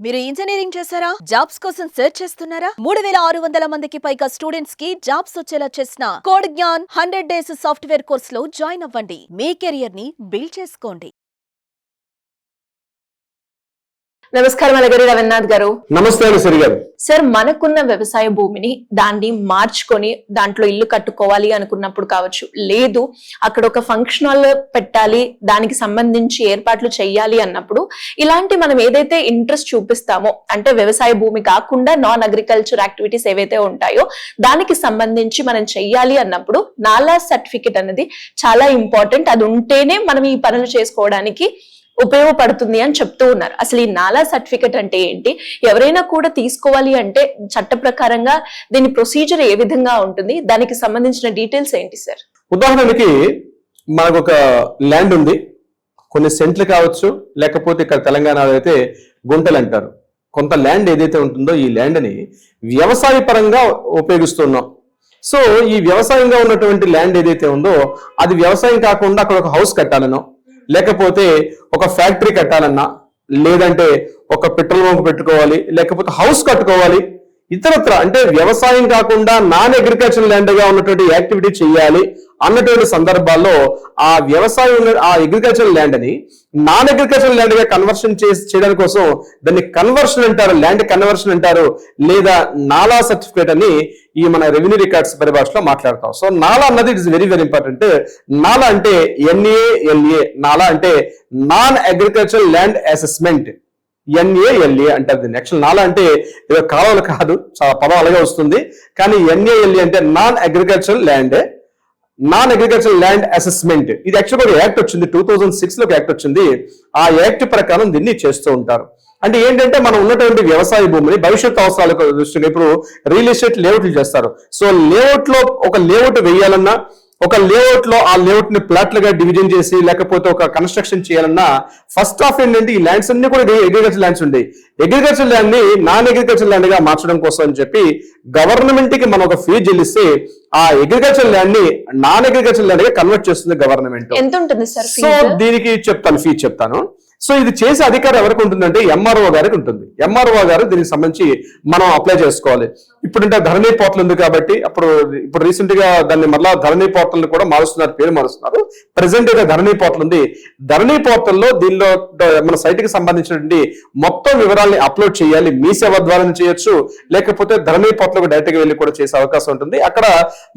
మీరు ఇంజనీరింగ్ చేశారా? జాబ్స్ కోసం సెర్చ్ చేస్తున్నారా? 3600 మందికి పైగా స్టూడెంట్స్ కి జాబ్స్ వచ్చేలా చేసిన code Gyan 100 days software course లో జాయిన్ అవ్వండి. మీ కెరియర్ ని బిల్డ్ చేసుకోండి. నమస్కారం అలగరి రవీంద్రనాథ్ గారు. నమస్తే గారు. సార్, మనకున్న వ్యవసాయ భూమిని దాన్ని మార్చుకొని దాంట్లో ఇల్లు కట్టుకోవాలి అనుకున్నప్పుడు కావచ్చు, లేదు అక్కడ ఒక ఫంక్షన్ హాల్ పెట్టాలి, దానికి సంబంధించి ఏర్పాట్లు చేయాలి అన్నప్పుడు ఇలాంటి మనం ఏదైతే ఇంట్రెస్ట్ చూపిస్తామో, అంటే వ్యవసాయ భూమి కాకుండా నాన్ అగ్రికల్చర్ యాక్టివిటీస్ ఏవైతే ఉంటాయో దానికి సంబంధించి మనం చెయ్యాలి అన్నప్పుడు నాలా సర్టిఫికెట్ అనేది చాలా ఇంపార్టెంట్. అది ఉంటేనే మనం ఈ పనులు చేసుకోవడానికి ఉపయోగపడుతుంది అని చెప్తూ ఉన్నారు. అసలు ఈ నాలా సర్టిఫికెట్ అంటే ఏంటి, ఎవరైనా కూడా తీసుకోవాలి అంటే చట్ట ప్రకారంగా దీని ప్రొసీజర్ ఏ విధంగా ఉంటుంది, దానికి సంబంధించిన డీటెయిల్స్ ఏంటి సార్? ఉదాహరణకి మనకు ఒక ల్యాండ్ ఉంది, కొన్ని సెంట్లు కావచ్చు, లేకపోతే ఇక్కడ తెలంగాణలో అయితే గుంటలు అంటారు. కొంత ల్యాండ్ ఏదైతే ఉంటుందో ఈ ల్యాండ్ ని వ్యవసాయ పరంగా ఉపయోగిస్తున్నాం. సో ఈ వ్యవసాయంగా ఉన్నటువంటి ల్యాండ్ ఏదైతే ఉందో అది వ్యవసాయం కాకుండా అక్కడ ఒక హౌస్ కట్టాలనో, లేకపోతే ఒక ఫ్యాక్టరీ కట్టాలన్నా, లేదంటే ఒక పెట్రోల్ బంక్ పెట్టుకోవాలి, లేకపోతే హౌస్ కట్టుకోవాలి, ఇతరత్ర అంటే వ్యవసాయం కాకుండా నాన్ అగ్రికల్చర్ ల్యాండ్ గా ఉన్నటువంటి యాక్టివిటీ చేయాలి అన్నటువంటి సందర్భాల్లో ఆ వ్యవసాయం ఆ అగ్రికల్చర్ ల్యాండ్ ని నాన్ అగ్రికల్చర్ ల్యాండ్ గా కన్వర్షన్ చేయడం కోసం దాన్ని కన్వర్షన్ అంటారు, ల్యాండ్ కన్వర్షన్ అంటారు, లేదా నాలా సర్టిఫికేట్ అని ఈ మన రెవెన్యూ రికార్డ్స్ పరిభాషలో మాట్లాడతాం. సో నాలా అన్నది it is very very important. నాలా అంటే NALA, నాలా అంటే non agriculture land assessment, NALA అంటారు దీన్ని. యాక్చువల్ నాలా అంటే ఏదో కాలువలు కాదు, పదం అలాగే వస్తుంది, కానీ NALA అంటే నాన్ అగ్రికల్చర్ ల్యాండ్ అసెస్మెంట్. ఇది యాక్చువల్గా ఒక యాక్ట్ వచ్చింది, 2006 లో యాక్ట్ వచ్చింది. ఆ యాక్ట్ ప్రకారం దీన్ని చేస్తూ ఉంటారు. అంటే ఏంటంటే మనం ఉన్నటువంటి వ్యవసాయ భూమిని భవిష్యత్ అవసరాలకు దృష్టిగా ఇప్పుడు రియల్ ఎస్టేట్ లేఅవుట్లు చేస్తారు. సో లేఅవుట్ లో ఒక లేఅవుట్ వేయాలన్నా, ఒక లేఅవుట్ లో ఆ లేఅవుట్ ని ప్లాట్లుగా డివిజన్ చేసి లేకపోతే ఒక కన్స్ట్రక్షన్ చేయాలన్నా ఫస్ట్ ఆఫ్ ఏంటంటే ఈ ల్యాండ్స్ అన్ని కూడా అగ్రికల్చర్ ల్యాండ్స్ ఉంటాయి. అగ్రికల్చర్ ల్యాండ్ ని నాన్ అగ్రికల్చర్ ల్యాండ్ గా మార్చడం కోసం అని చెప్పి గవర్నమెంట్ కి మనం ఒక ఫీజు చెల్లిస్తే ఆ అగ్రికల్చర్ ల్యాండ్ ని నాన్ అగ్రికల్చర్ ల్యాండ్ గా కన్వర్ట్ చేస్తుంది గవర్నమెంట్. ఎంత ఉంటుంది సార్? సో దీనికి ఫీజు చెప్తాను. సో ఇది చేసే అధికారం ఎవరికి ఉంటుందంటే MRO గారికి ఉంటుంది. MRO గారు దీనికి సంబంధించి మనం అప్లై చేసుకోవాలి. ఇప్పుడంటే ధరణి పోర్టల్ ఉంది కాబట్టి ఇప్పుడు రీసెంట్ గా దాన్ని మళ్ళా ధరణి పోర్టల్ కూడా మారుస్తున్నారు, పేరు మారుస్తున్నారు. ప్రెసెంట్ గా ధరణి పోర్టల్ ఉంది. ధరణి పోర్టల్లో దీనిలో మన సైట్ కి సంబంధించినటువంటి మొత్తం వివరాల్ని అప్లోడ్ చేయాలి. మీ సేవ ద్వారా చేయొచ్చు, లేకపోతే ధరణి పోర్టల్ డైరెక్ట్ గా వెళ్ళి కూడా చేసే అవకాశం ఉంటుంది. అక్కడ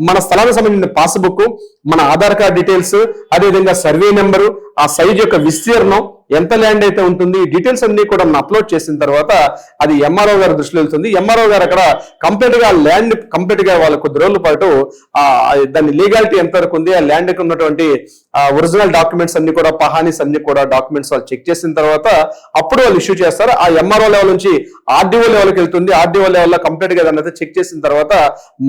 మన స్థలానికి సంబంధించిన పాస్బుక్, మన ఆధార్ కార్డ్ డీటెయిల్స్, అదేవిధంగా సర్వే నెంబరు, ఆ సైజ్ యొక్క విస్తీర్ణం, ఎంత ల్యాండ్ అయితే ఉంటుంది, డీటెయిల్స్ అన్ని కూడా మనం అప్లోడ్ చేసిన తర్వాత అది MRO గారి దృష్టిలో వెళ్తుంది. MRO గారు అక్కడ కంప్లీట్ గా ల్యాండ్ కంప్లీట్ గా వాళ్ళ కొద్ది రోజుల పాటు దాని లీగాలిటీ ఎంత వరకు ఉంది, ఆ ల్యాండ్ కి ఉన్నటువంటి ఒరిజినల్ డాక్యుమెంట్స్ అన్ని కూడా, పహానీస్ అన్ని కూడా డాక్యుమెంట్స్ వాళ్ళు చెక్ చేసిన తర్వాత అప్పుడు వాళ్ళు ఇష్యూ చేస్తారు. ఆ MRO లెవెల్ నుంచి RDO లెవెల్కి వెళ్తుంది. RDO లెవెల్ లో కంప్లీట్ గా దాన్ని చెక్ చేసిన తర్వాత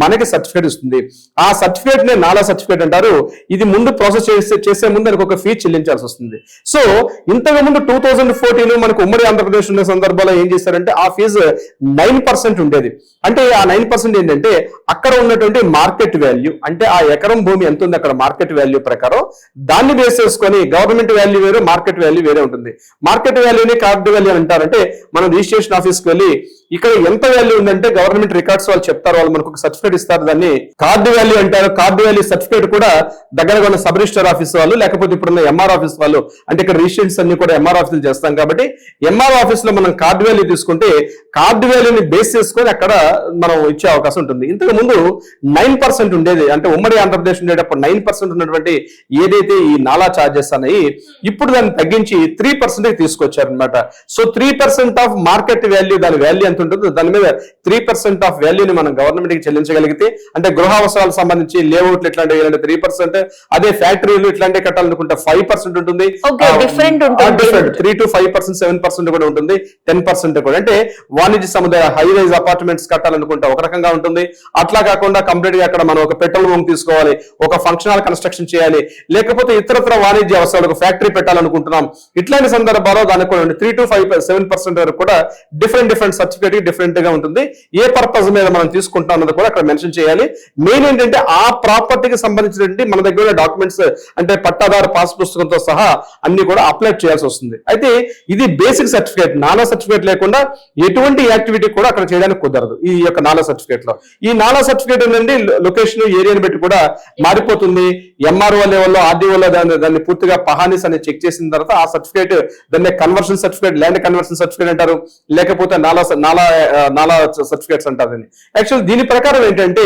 మనకి సర్టిఫికేట్ ఇస్తుంది. ఆ సర్టిఫికేట్ నే నాలా సర్టిఫికేట్ అంటారు. ఇది ముందు ప్రాసెస్ చేసే ముందు దానికి ఒక ఫీజు చెల్లించాల్సి వస్తుంది. సో ఇంతకు ముందు 2014 మనకు ఉమ్మడి ఆంధ్రప్రదేశ్ ఉన్న సందర్భంలో ఏం చేశారంటే ఆ ఫీజు 9% ఉండేది. అంటే ఆ 9% ఏంటంటే అక్కడ ఉన్నటువంటి మార్కెట్ వాల్యూ, అంటే ఆ ఎకరం భూమి ఎంత ఉంది అక్కడ మార్కెట్ వాల్యూ ప్రకారం దాన్ని బేస్ చేసుకొని గవర్నమెంట్ వాల్యూ వేరే, మార్కెట్ వాల్యూ వేరే ఉంటుంది. మార్కెట్ వాల్యూని కార్డు వాల్యూ అంటారంటే మనం రిజిస్ట్రేషన్ ఆఫీస్కి వెళ్ళి ఇక్కడ ఎంత వాల్యూ ఉందంటే గవర్నమెంట్ రికార్డ్స్ వాళ్ళు చెప్తారు, వాళ్ళు మనకు ఒక సర్టిఫికేట్ ఇస్తారు, దాన్ని కార్డు వాల్యూ అంటారు. కార్డు వాల్యూ సర్టిఫికేట్ కూడా దగ్గరగా ఉన్న సబ్ రిజిస్టర్ ఆఫీస్ వాళ్ళు, లేకపోతే ఇప్పుడున్న MR ఆఫీస్ వాళ్ళు, అంటే ఇక్కడ రిజిస్ట్రేషన్స్ అన్ని కూడా MR ఆఫీసులు చేస్తాం కాబట్టి MR ఆఫీస్ లో మనం కార్డు వాల్యూ తీసుకుంటే కార్డు వాల్యూని బేస్ చేసుకొని అక్కడ మనం ఇచ్చే అవకాశం ఉంటుంది. ఇంతకు ముందు 9% ఉండేది, అంటే ఉమ్మడి ఆంధ్రప్రదేశ్ ఉండేటప్పుడు 9% ఉన్నటువంటి ఏదైతే ఈ నాలా చార్జెస్ అనేవి ఇప్పుడు దాన్ని తగ్గించి 3% తీసుకొచ్చారు అనమాట. సో 3% ఆఫ్ మార్కెట్ వాల్యూ, దాని వాల్యూ ఎంత ఉంటుందో దాని మీద 3% ఆఫ్ వాల్యూని మనం గవర్నమెంట్ కి చెల్లించగలిగితే, అంటే గృహ అవసరాలకు సంబంధించి లేఅవుట్లు ఇట్లాంటివి 3%, అదే ఫ్యాక్టరీలు ఇట్లాంటివి కట్టాలనుకుంటే 5% ఉంటుంది. 3 to 5%, 7% కూడా ఉంటుంది, 10% కూడా. అంటే వాణిజ్య సముదాయ హై రైజ్ అపార్ట్మెంట్స్ కట్టాలనుకుంటే ఒక రకంగా ఉంటుంది. అట్లా కాకుండా కంప్లీట్ గా అక్కడ మనం ఒక పెట్రోల్ బంక్ తీసుకోవాలి, ఒక ఫంక్షన్ హాల్ కన్స్ట్రక్షన్ చేయాలి, లేకపోతే లేకపోతే ఇతరత్ర వాణిజ్య అవసరాలకు ఫ్యాక్టరీ పెట్టాలనుకుంటున్నాం, ఇట్లాంటి సందర్భాల్లో దానికి కూడా 3 to 7% వరకు కూడా డిఫరెంట్ సర్టిఫికేట్ డిఫరెంట్ గా ఉంటుంది. ఏ పర్పస్ మీద మనం తీసుకుంటాం అన్నది కూడా అక్కడ మెన్షన్ చేయాలి. మెయిన్ ఏంటంటే ఆ ప్రాపర్టీకి సంబంధించినటువంటి మన దగ్గర ఉన్న డాక్యుమెంట్స్ అంటే పట్టాదారు పాస్ పుస్తకంతో సహా అన్ని కూడా అప్లోడ్ చేయాల్సి వస్తుంది. అయితే ఇది బేసిక్ సర్టిఫికేట్, నాలా సర్టిఫికేట్ లేకుండా ఎటువంటి యాక్టివిటీ కూడా అక్కడ చేయడానికి కుదరదు ఈ యొక్క నాలా సర్టిఫికేట్ లో. ఈ నాలా సర్టిఫికేట్ నుండి లొకేషన్ ఏరియాని బట్టి కూడా మారిపోతుంది. ఎంఆర్ఓ లెవెల్లో ఆర్డీఓలో దాన్ని పూర్తిగా పహానీస్ అని చెక్ చేసిన తర్వాత ఆ సర్టిఫికేట్ దాన్ని conversion certificate, land conversion certificate అంటారు, లేకపోతే నాలా సర్టిఫికేట్స్ అంటారు. యాక్చువల్ దీని ప్రకారం ఏంటంటే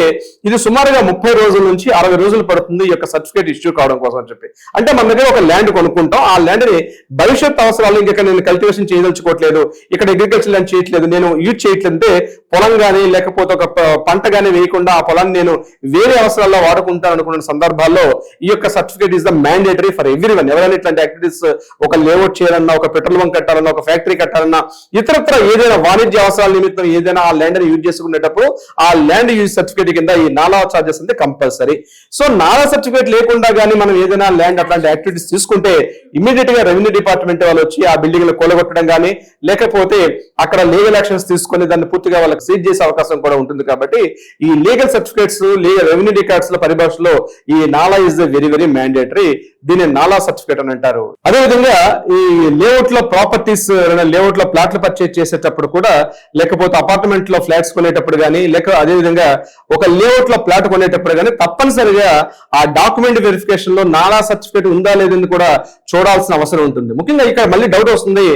ఇది సుమారుగా 30 రోజుల నుంచి 60 రోజులు పడుతుంది ఈ యొక్క సర్టిఫికేట్ ఇష్యూ కావడం కోసం అని చెప్పి. అంటే మన దగ్గర ఒక ల్యాండ్ కొనుక్కుంటాం, ఆ ల్యాండ్ ని భవిష్యత్ అవసరాలు ఇంకా నేను కల్టివేషన్ చేయదలుచుకోవట్లేదు, ఇక్కడ అగ్రికల్చర్ ల్యాండ్ చేయట్లేదు, నేను యూజ్ చేయట్లేదు అంటే పొలం గానీ లేకపోతే ఒక పంట గానీ వేయకుండా ఆ పొలాన్ని నేను వేరే అవసరాల్లో వాడుకుంటాను అనుకున్న సందర్భాల్లో ఈ యొక్క certificate is the mandatory for everyone. ఎవరైనా ఇట్లాంటి యాక్టివిటీస్ ఒక లేఅవుట్ చేయాలన్నా, ఒక పెట్రోల్ బంక్ కట్టాలన్నా, ఒక ఫ్యాక్టరీ కట్టాలన్నా, ఇతరత్ర ఏదైనా వాణిజ్య అవసరాల నిమిత్తం ఏదైనా ఆ ల్యాండ్ ని యూజ్ చేసుకునేటప్పుడు ఆ ల్యాండ్ యూజ్ సర్టిఫికేట్ కింద ఈ నాలా చార్జెస్ అంటే కంపల్సరీ. సో నాలా సర్టిఫికేట్ లేకుండా కానీ మనం ఏదైనా ల్యాండ్ అట్లాంటి యాక్టివిటీస్ తీసుకుంటే ఇమీడియట్ గా రెవెన్యూ డిపార్ట్మెంట్ వాళ్ళు వచ్చి ఆ బిల్డింగ్ కూలగొట్టడం కానీ లేకపోతే అక్కడ లీగల్ యాక్షన్స్ తీసుకొని దాన్ని పూర్తిగా వాళ్ళకి సీజ్ చేసే అవకాశం కూడా ఉంటుంది. కాబట్టి ఈ లీగల్ సర్టిఫికేట్స్ రెవెన్యూ రికార్డ్స్ లో పరిభాషలో ఈ నాలా ఇస్ వెరీ వెరీ మ్యాండేటరీ. దీన్ని నాలా సర్టిఫికేట్ అని అంటారు. అదేవిధంగా ఈ లేఅవుట్ లో ప్రాపర్టీస్, లేఅవుట్ లో ప్లాట్లు పర్చేజ్ చేసేటప్పుడు కూడా, లేకపోతే అపార్ట్మెంట్ లో ఫ్లాట్స్ కొనేటప్పుడు కానీ, లేక అదేవిధంగా ఒక లేఅవుట్ లో ప్లాట్ కొనేటప్పుడు కానీ తప్పనిసరిగా ఆ డాక్యుమెంట్ వెరిఫికేషన్ లో నాలా సర్టిఫికేట్ ఉందా లేదని కూడా చూడాల్సిన అవసరం ఉంటుంది. ముఖ్యంగా ఇక్కడ మళ్ళీ డౌట్ వస్తుంది,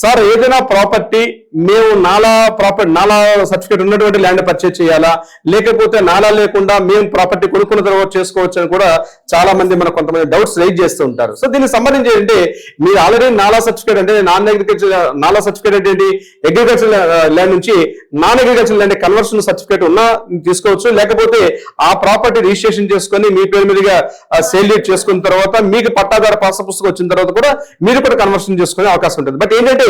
సార్ ఏదైనా ప్రాపర్టీ మేము నాలా సర్టిఫికేట్ ఉన్నటువంటి ల్యాండ్ పర్చేజ్ చేయాలా, లేకపోతే నాలా లేకుండా మేము ప్రాపర్టీ కొనుక్కున్న తర్వాత చేసుకోవచ్చు అని కూడా చాలా మంది మన కొంతమంది డౌట్స్ రైజ్ చేస్తూ ఉంటారు. సో దీనికి సంబంధించి ఏంటంటే మీరు ఆల్రెడీ నాలా సర్టిఫికేట్ అంటే నాన్ అగ్రికల్చర్ నాలా సర్టిఫికేట్ ఏంటి, అగ్రికల్చర్ ల్యాండ్ నుంచి non agriculture land conversion certificate ఉన్నా తీసుకోవచ్చు, లేకపోతే ఆ ప్రాపర్టీ రిజిస్ట్రేషన్ చేసుకొని మీ పేరు మీదుగా సేల్ డీడ్ చేసుకున్న తర్వాత మీకు పట్టాదారు పాస్ పుస్తకం వచ్చిన తర్వాత కూడా మీరు కూడా కన్వర్షన్ చేసుకునే అవకాశం ఉంటుంది. బట్ ఏంటంటే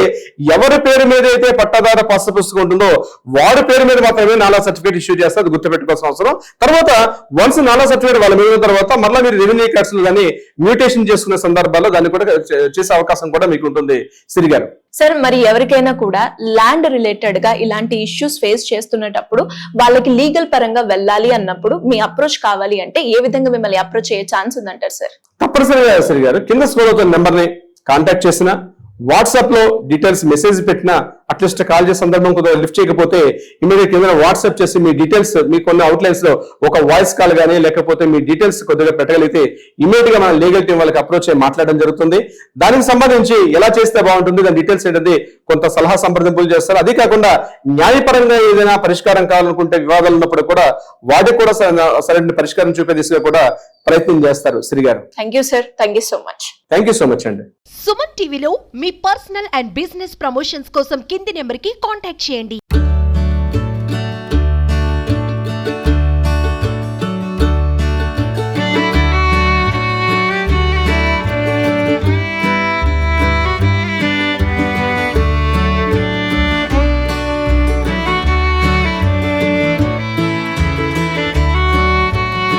ఎవరి పేరు మీద అయితే పట్టాదారు పాస్ పుస్తకం ఉంటుందో వాడి పేరు మీద మాత్రమే నాలా సర్టిఫికేట్ ఇష్యూ చేస్తే అది గుర్తుపెట్టుకోవాల్సిన అవసరం. తర్వాత వన్స్ నాలా సర్టిఫికేట్ వాళ్ళ మీద తర్వాత మళ్ళీ మీరు రెవెన్యూ కార్డ్స్ లో దాన్ని మ్యూటేషన్ చేసుకునే సందర్భాల్లో దాన్ని కూడా చేసే అవకాశం కూడా మీకు ఉంటుంది. సిరి గారు సార్, మరి ఎవరికైనా కూడా ల్యాండ్ రిలేటెడ్ గా ఇలాంటి ఇష్యూస్ ఫేస్ చేస్తున్నప్పుడు వాళ్ళకి లీగల్ పరంగా వెళ్ళాలి అన్నప్పుడు మీ అప్రోచ్ కావాలి అంటే ఏ విధంగా మిమ్మల్ని అప్రోచ్ అయ్యే ఛాన్స్ ఉందంటారు సార్? తప్పనిసరిగా సిరి గారు కింద స్క్రోల్ అవుతున్న నెంబర్ ని కాంటాక్ట్ చేసిన, వాట్సాప్ లో డీటెయిల్స్ మెసేజ్ పెట్టినా, అట్లీస్ట్ కాల్ చేసే సందర్భం కొద్దిగా లిఫ్ట్ చేయకపోతే ఇమీడియట్ కింద వాట్సాప్ చేసి మీ డీటెయిల్స్, మీకు కొన్ని అవుట్లైన్స్ లో ఒక వాయిస్ కాల్ కానీ లేకపోతే మీ డీటెయిల్స్ కొద్దిగా పెట్టగలిగితే ఇమీడియట్ గా మన లీగల్ టీం వాళ్ళకి అప్రోచ్ అయ్యి మాట్లాడడం జరుగుతుంది. దానికి సంబంధించి ఎలా చేస్తే బాగుంటుంది, దాని డీటెయిల్స్ ఏంటంటే కొంత సలహా సంప్రదింపులు చేస్తారు. అదే కాకుండా న్యాయపరంగా ఏదైనా పరిష్కారం కావాలనుకుంటే వివాదాలు ఉన్నప్పుడు కూడా వాటికి కూడా సరైన పరిష్కారం చూపే దిశగా కూడా ప్రయత్నం చేస్తారు. శ్రీ గారు thank you sir, thank you so much. Thank you so much అండి. సుమన్ టీవీలో మీ పర్సనల్ అండ్ బిజినెస్ ప్రమోషన్స్ కోసం కింది నెంబర్కి కాంటాక్ట్ చేయండి.